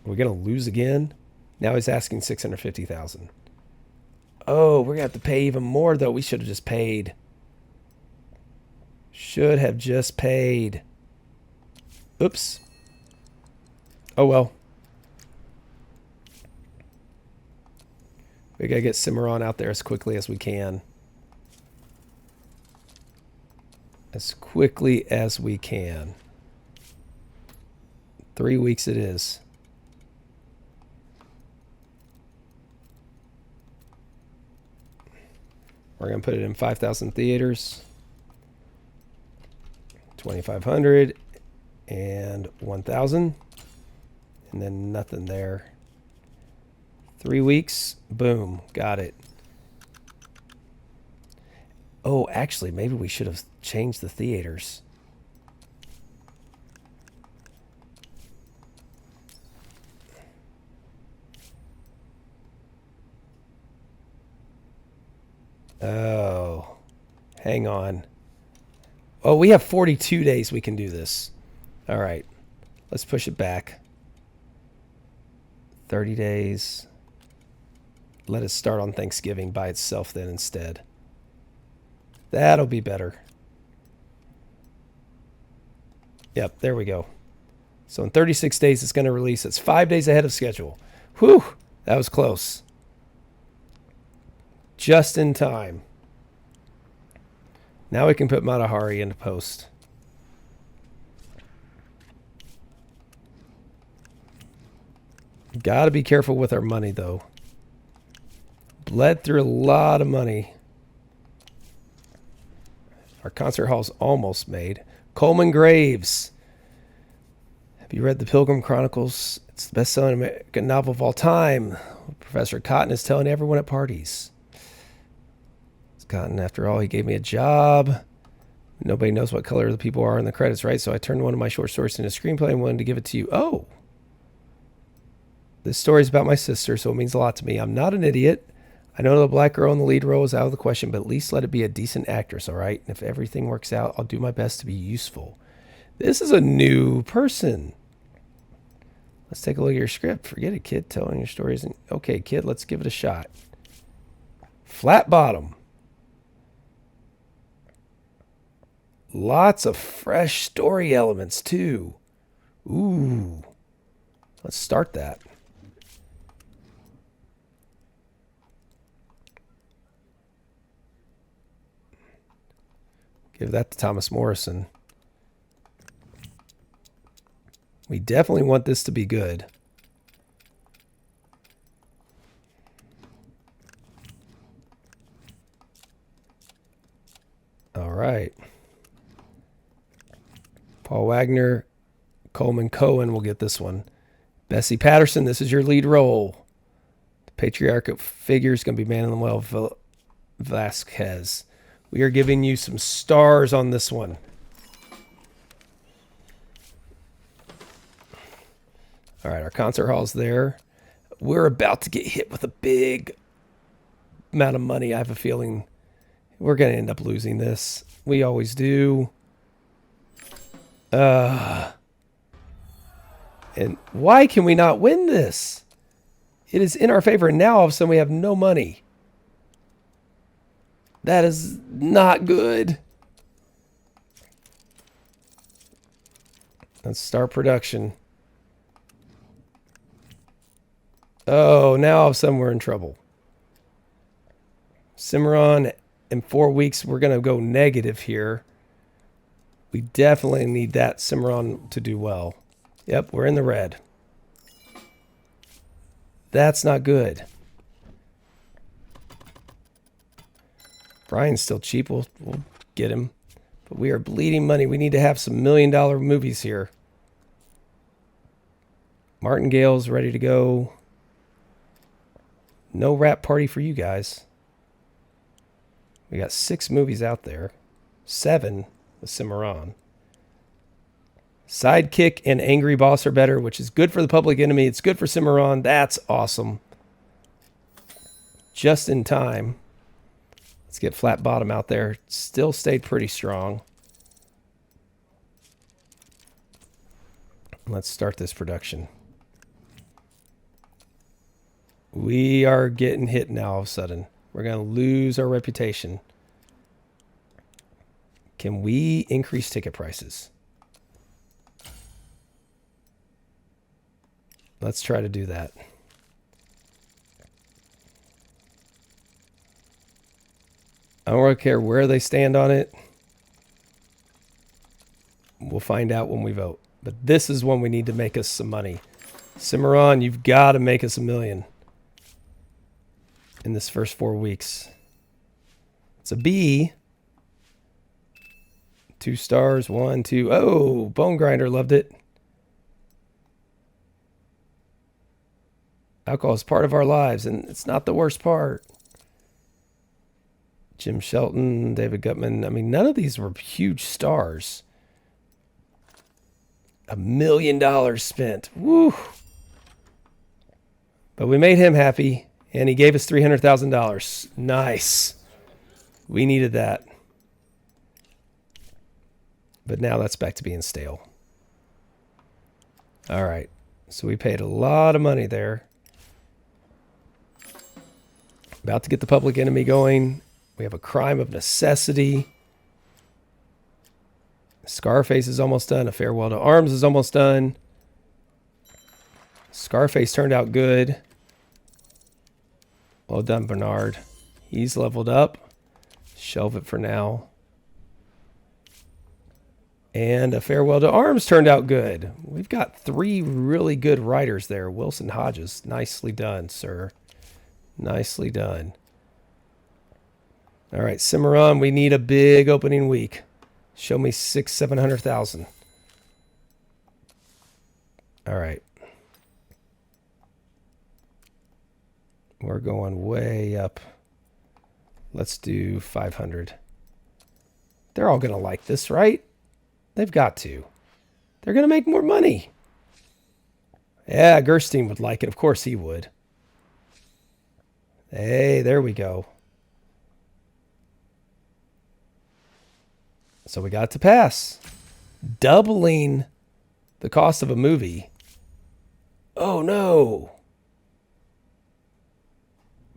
We're going to lose again. Now he's asking $650,000. Oh, we're going to have to pay even more, though. We should have just paid. Should have just paid. Oops. Oh well. We gotta get Cimarron out there as quickly as we can. As quickly as we can. 3 weeks it is. We're going to put it in 5,000 theaters. 2,500 and 1,000. And then nothing there. 3 weeks. Boom. Got it. Oh, actually, maybe we should have changed the theaters. Oh, hang on. Oh, we have 42 days we can do this. All right. Let's push it back. 30 days. Let it start on Thanksgiving by itself then instead. That'll be better. Yep, there we go. So in 36 days, it's going to release. It's 5 days ahead of schedule. Whew, that was close. Just in time. Now we can put Matahari into post. Got to be careful with our money, though. Bled through a lot of money. Our concert hall's almost made. Coleman Graves. Have you read The Pilgrim Chronicles? It's the best-selling American novel of all time. Professor Cotton is telling everyone at parties. It's Cotton, after all, he gave me a job. Nobody knows what color the people are in the credits, right? So I turned one of my short stories into a screenplay and wanted to give it to you. Oh. This story is about my sister, so it means a lot to me. I'm not an idiot. I know the black girl in the lead role is out of the question, but at least let it be a decent actress, all right? And if everything works out, I'll do my best to be useful. This is a new person. Let's take a look at your script. Forget it, kid. Telling your story isn't... Okay, kid, let's give it a shot. Flat bottom. Lots of fresh story elements, too. Ooh. Let's start that. Give that to Thomas Morrison. We definitely want this to be good. All right. Paul Wagner, Coleman Cohen will get this one. Bessie Patterson, this is your lead role. The patriarchal figure is going to be Manuel Vasquez. We are giving you some stars on this one. All right, our concert hall's there. We're about to get hit with a big amount of money. I have a feeling we're going to end up losing this. We always do. And why can we not win this? It is in our favor, and now all of a sudden we have no money. That is not good. Let's start production. Oh, now all of a sudden we're in trouble. Cimarron, in 4 weeks, we're going to go negative here. We definitely need that Cimarron to do well. Yep, we're in the red. That's not good. Brian's still cheap. We'll get him. But we are bleeding money. We need to have some $1 million movies here. Martingale's ready to go. No rap party for you guys. We got 6 movies out there. 7 with Cimarron. Sidekick and Angry Boss are better, which is good for the Public Enemy. It's good for Cimarron. That's awesome. Just in time. Let's get Flat Bottom out there. Still stayed pretty strong. Let's start this production. We are getting hit now all of a sudden. We're going to lose our reputation. Can we increase ticket prices? Let's try to do that. I don't really care where they stand on it. We'll find out when we vote. But this is when we need to make us some money. Cimarron, you've got to make us $1 million in this first 4 weeks. It's a B. 2 stars, 1, 2. Oh, Bone Grinder loved it. Alcohol is part of our lives, and it's not the worst part. Jim Shelton, David Gutman. I mean, none of these were huge stars. $1 million spent. Woo! But we made him happy, and he gave us $300,000. Nice. We needed that. But now that's back to being stale. All right. So we paid a lot of money there. About to get the Public Enemy going. We have a Crime of Necessity. Scarface is almost done. A Farewell to Arms is almost done. Scarface turned out good. Well done, Bernard. He's leveled up. Shelve it for now. And A Farewell to Arms turned out good. We've got 3 really good writers there. Wilson Hodges. Nicely done, sir. Nicely done. All right, Cimarron, we need a big opening week. Show me 600,000-700,000. All right. We're going way up. Let's do 500. They're all going to like this, right? They've got to. They're going to make more money. Yeah, Gerstein would like it. Of course he would. Hey, there we go. So we got it to pass. Doubling the cost of a movie. Oh, no.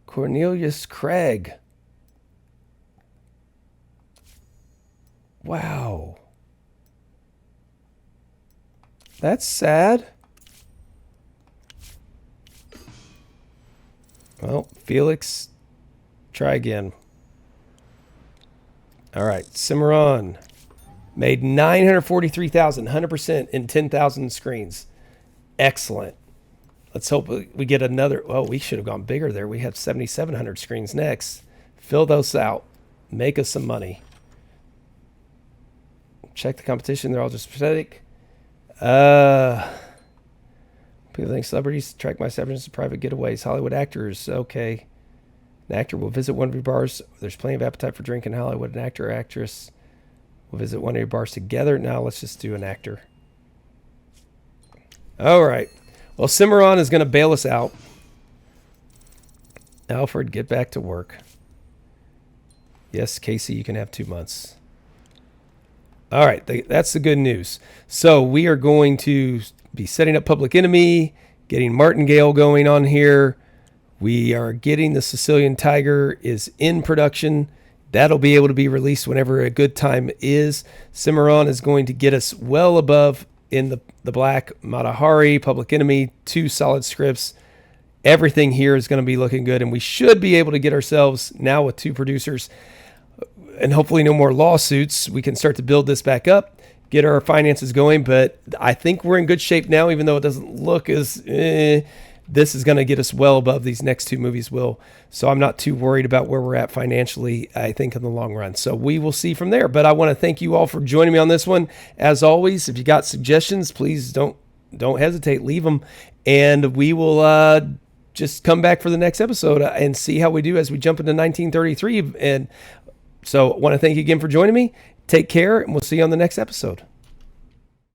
Cornelius Craig. Wow. That's sad. Well, Felix, try again. All right, Cimarron made $943,000, 100% in 10,000 screens. Excellent. Let's hope we get another. Oh, we should have gone bigger there. We have 7,700 screens next. Fill those out. Make us some money. Check the competition. They're all just pathetic. People think celebrities track my severance to private getaways. Hollywood actors. Okay. An actor will visit one of your bars. There's plenty of appetite for drink in Hollywood. An actor or actress will visit one of your bars together. Now let's just do an actor. All right. Well, Cimarron is going to bail us out. Alfred, get back to work. Yes, Casey, you can have 2 months. All right. That's the good news. So we are going to be setting up Public Enemy, getting Martingale going on here. We are getting the Sicilian Tiger is in production. That'll be able to be released whenever a good time is. Cimarron is going to get us well above in the black. Matahari, Public Enemy, 2 solid scripts. Everything here is going to be looking good, and we should be able to get ourselves now with 2 producers and hopefully no more lawsuits. We can start to build this back up, get our finances going, but I think we're in good shape now, even though it doesn't look as this is going to get us well above these next 2 movies will. So I'm not too worried about where we're at financially, I think, in the long run. So we will see from there. But I want to thank you all for joining me on this one. As always, if you got suggestions, please don't hesitate. Leave them. And we will just come back for the next episode and see how we do as we jump into 1933. And so I want to thank you again for joining me. Take care, and we'll see you on the next episode.